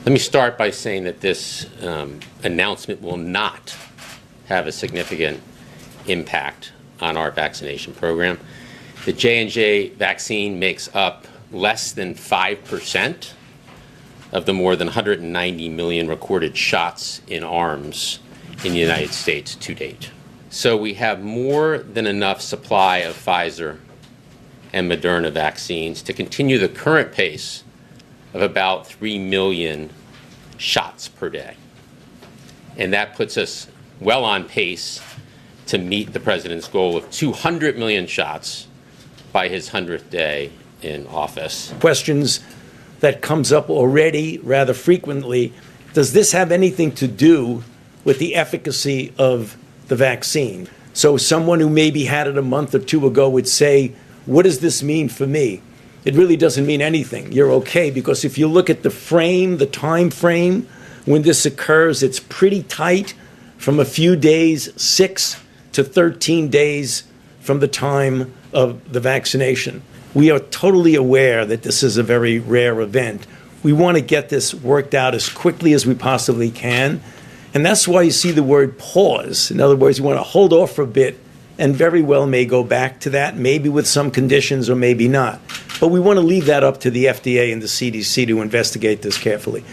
Let me start by saying that this announcement will not have a significant impact on our vaccination program. The J&J vaccine makes up less than 5% of the more than 190 million recorded shots in arms in the United States to date. So we have more than enough supply of Pfizer and Moderna vaccines to continue the current pace of about 3 million shots per day. And that puts us well on pace to meet the president's goal of 200 million shots by his 100th day in office. Questions that comes up already rather frequently. Does this have anything to do with the efficacy of the vaccine? So someone who maybe had it a month or two ago would say, what does this mean for me? It really doesn't mean anything. You're okay, because if you look at the time frame when this occurs, it's pretty tight, from a few days, 6 to 13 days from the time of the vaccination. We are totally aware that this is a very rare event. We want to get this worked out as quickly as we possibly can. And that's why you see the word pause. In other words, we want to hold off for a bit, and very well may go back to that, maybe with some conditions or maybe not. But we want to leave that up to the FDA and the CDC to investigate this carefully.